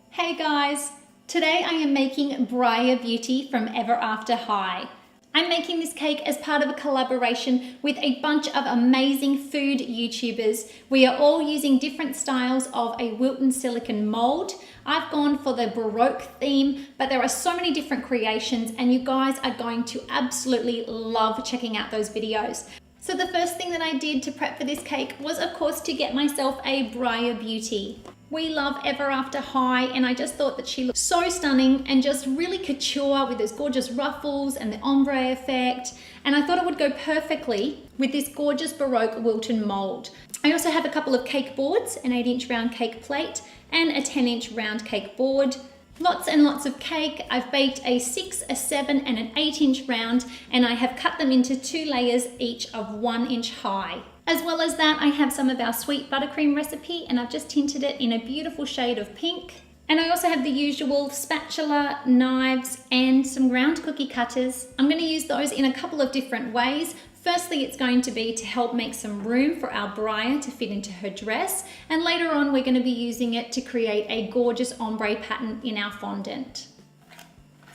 Hey guys, today I am making Briar Beauty from Ever After High. I'm making this cake as part of a collaboration with a bunch of amazing food YouTubers. We are all using different styles of a Wilton silicone mold. I've gone for the Baroque theme, but there are so many different creations and you guys are going to absolutely love checking out those videos. So the first thing that I did to prep for this cake was of course to get myself a Briar Beauty. We love Ever After High and I just thought that she looked so stunning and just really couture with those gorgeous ruffles and the ombre effect. And I thought it would go perfectly with this gorgeous Baroque Wilton mold. I also have a couple of cake boards, an 8-inch round cake plate and a 10-inch round cake board. Lots and lots of cake. I've baked a 6, a 7 and an 8-inch round and I have cut them into 2 layers each of 1 inch high. As well as that, I have some of our sweet buttercream recipe and I've just tinted it in a beautiful shade of pink. And I also have the usual spatula, knives and some ground cookie cutters. I'm going to use those in a couple of different ways. Firstly, it's going to be to help make some room for our Briar to fit into her dress. And later on, we're going to be using it to create a gorgeous ombre pattern in our fondant.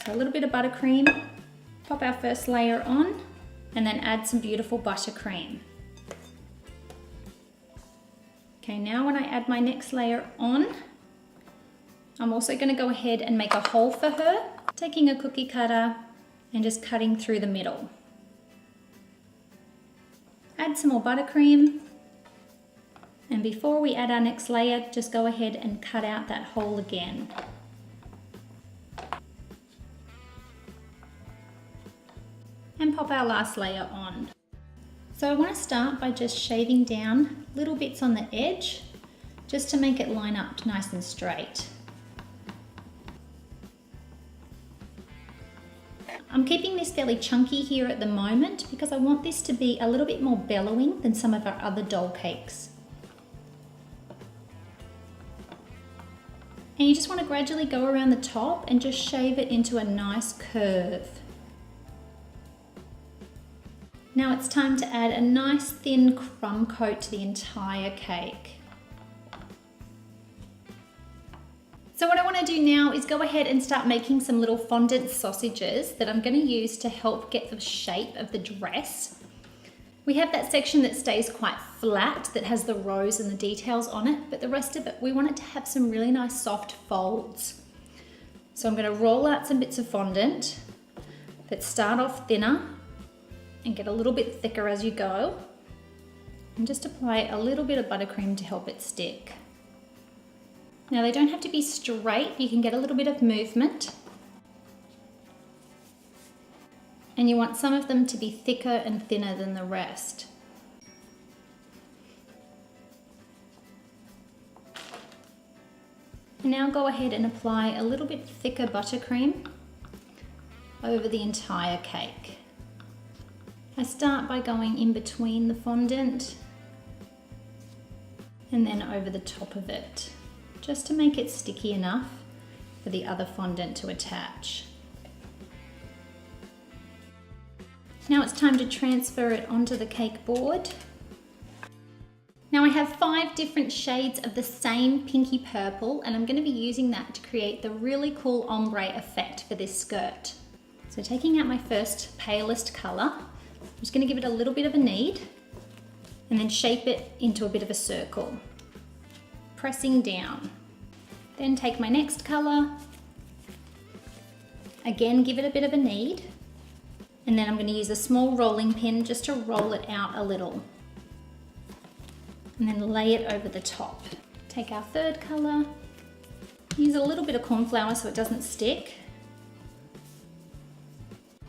So a little bit of buttercream, pop our first layer on, and then add some beautiful buttercream. Okay, now when I add my next layer on, I'm also going to go ahead and make a hole for her, taking a cookie cutter and just cutting through the middle. Add some more buttercream, and before we add our next layer, just go ahead and cut out that hole again. And pop our last layer on. So I want to start by just shaving down little bits on the edge, just to make it line up nice and straight. I'm keeping this fairly chunky here at the moment because I want this to be a little bit more bellowing than some of our other doll cakes. And you just want to gradually go around the top and just shave it into a nice curve. Now it's time to add a nice thin crumb coat to the entire cake. So what I want to do now is go ahead and start making some little fondant sausages that I'm going to use to help get the shape of the dress. We have that section that stays quite flat, that has the rows and the details on it, but the rest of it, we want it to have some really nice soft folds. So I'm going to roll out some bits of fondant that start off thinner and get a little bit thicker as you go. And just apply a little bit of buttercream to help it stick. Now they don't have to be straight, you can get a little bit of movement. And you want some of them to be thicker and thinner than the rest. And now go ahead and apply a little bit thicker buttercream over the entire cake. I start by going in between the fondant and then over the top of it, just to make it sticky enough for the other fondant to attach. Now it's time to transfer it onto the cake board. Now I have 5 different shades of the same pinky purple and I'm going to be using that to create the really cool ombre effect for this skirt. So taking out my first palest colour, I'm just going to give it a little bit of a knead and then shape it into a bit of a circle, pressing down. Then take my next colour, again give it a bit of a knead, and then I'm going to use a small rolling pin just to roll it out a little. And then lay it over the top. Take our third colour, use a little bit of corn flour so it doesn't stick.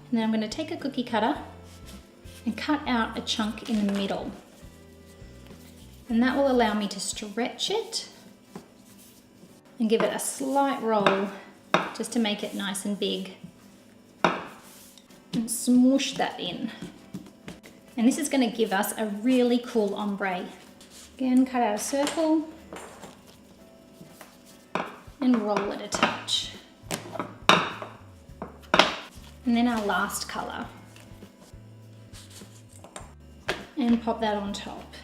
And then I'm going to take a cookie cutter and cut out a chunk in the middle. And that will allow me to stretch it and give it a slight roll just to make it nice and big. And smoosh that in. And this is going to give us a really cool ombre. Again, cut out a circle and roll it a touch. And then our last colour. And pop that on top.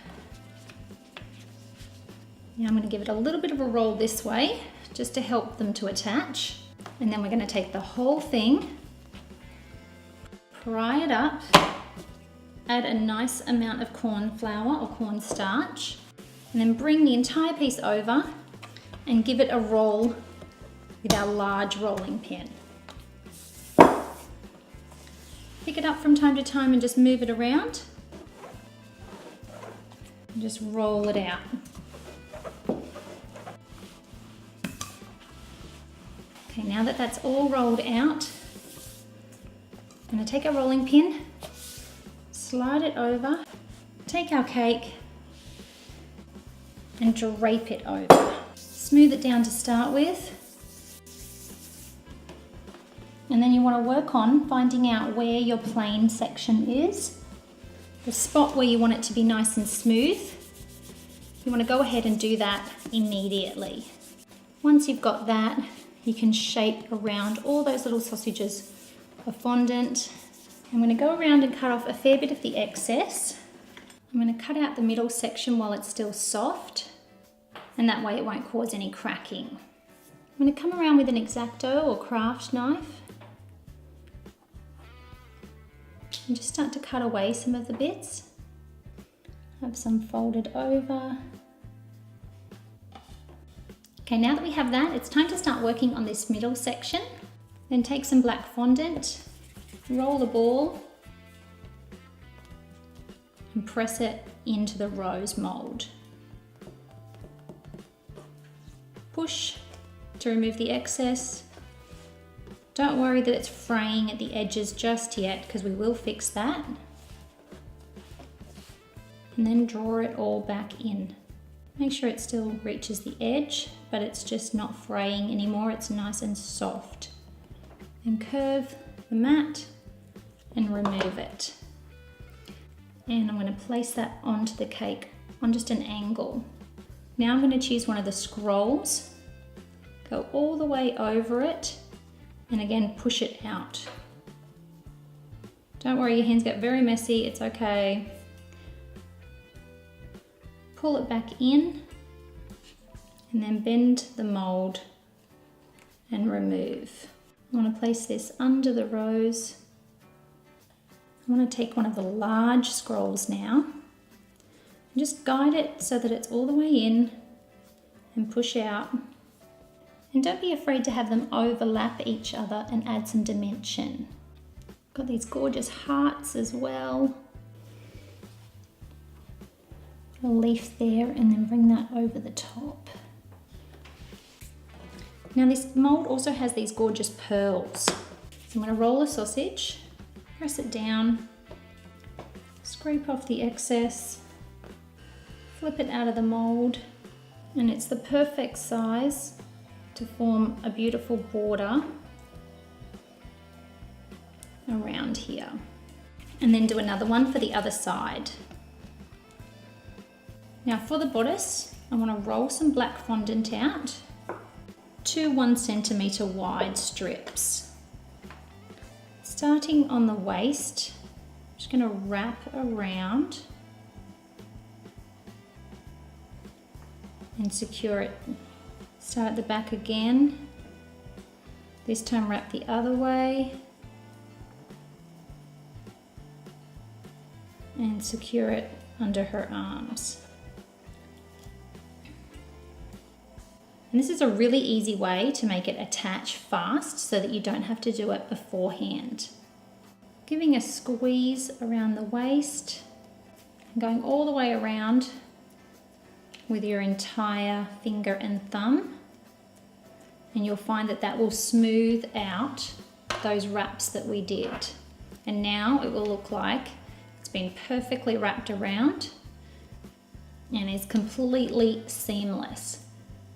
Now I'm going to give it a little bit of a roll this way, just to help them to attach. And then we're going to take the whole thing, pry it up, add a nice amount of corn flour or cornstarch, and then bring the entire piece over and give it a roll with our large rolling pin. Pick it up from time to time and just move it around. And just roll it out. Okay, now that that's all rolled out, I'm going to take a rolling pin, slide it over, take our cake and drape it over. Smooth it down to start with. And then you want to work on finding out where your plain section is. The spot where you want it to be nice and smooth. You want to go ahead and do that immediately. Once you've got that, you can shape around all those little sausages of fondant. I'm going to go around and cut off a fair bit of the excess. I'm going to cut out the middle section while it's still soft, and that way it won't cause any cracking. I'm going to come around with an X-Acto or craft knife and just start to cut away some of the bits. Have some folded over. Okay, now that we have that, it's time to start working on this middle section. Then take some black fondant, roll the ball, and press it into the rose mold. Push to remove the excess. Don't worry that it's fraying at the edges just yet, because we will fix that. And then draw it all back in. Make sure it still reaches the edge, but it's just not fraying anymore. It's nice and soft. And curve the mat and remove it. And I'm going to place that onto the cake on just an angle. Now I'm going to choose one of the scrolls, go all the way over it, and again push it out. Don't worry, your hands get very messy, it's okay. Pull it back in and then bend the mold and remove. I want to place this under the rose. I want to take one of the large scrolls now and just guide it so that it's all the way in and push out. And don't be afraid to have them overlap each other and add some dimension. Got these gorgeous hearts as well. A leaf there and then bring that over the top. Now this mold also has these gorgeous pearls. So I'm going to roll a sausage, press it down, scrape off the excess, flip it out of the mold, and it's the perfect size to form a beautiful border around here. And then do another one for the other side. Now for the bodice, I want to roll some black fondant out, 2 1 centimetre wide strips. Starting on the waist, I'm just going to wrap around and secure it. Start at the back again, this time wrap the other way and secure it under her arms. And this is a really easy way to make it attach fast so that you don't have to do it beforehand. Giving a squeeze around the waist, and going all the way around with your entire finger and thumb, and you'll find that that will smooth out those wraps that we did. And now it will look like it's been perfectly wrapped around and is completely seamless.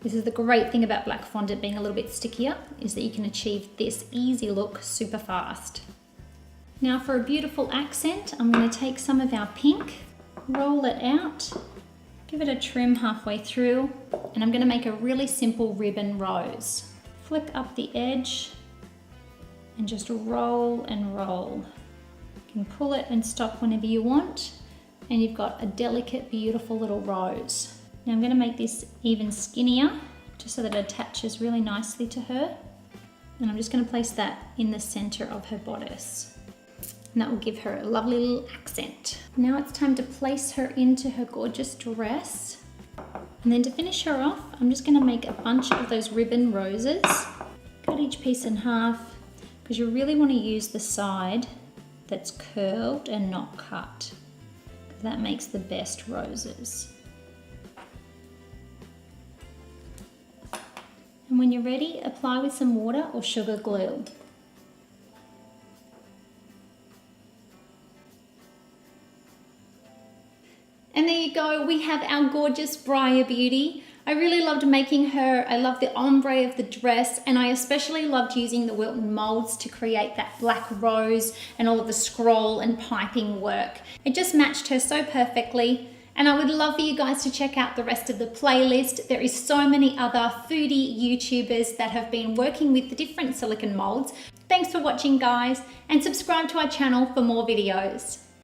This is the great thing about black fondant being a little bit stickier, is that you can achieve this easy look super fast. Now for a beautiful accent, I'm going to take some of our pink, roll it out, give it a trim halfway through, and I'm going to make a really simple ribbon rose. Flick up the edge and just roll and roll. You can pull it and stop whenever you want, and you've got a delicate, beautiful little rose. Now I'm going to make this even skinnier, just so that it attaches really nicely to her. And I'm just going to place that in the center of her bodice. And that will give her a lovely little accent. Now it's time to place her into her gorgeous dress. And then to finish her off, I'm just going to make a bunch of those ribbon roses. Cut each piece in half, because you really want to use the side that's curved and not cut. That makes the best roses. And when you're ready, apply with some water or sugar glue. And there you go, we have our gorgeous Briar Beauty. I really loved making her. I love the ombre of the dress, and I especially loved using the Wilton molds to create that black rose and all of the scroll and piping work. It just matched her so perfectly. And I would love for you guys to check out the rest of the playlist. There is so many other foodie YouTubers that have been working with the different silicone molds. Thanks for watching, guys, and subscribe to our channel for more videos.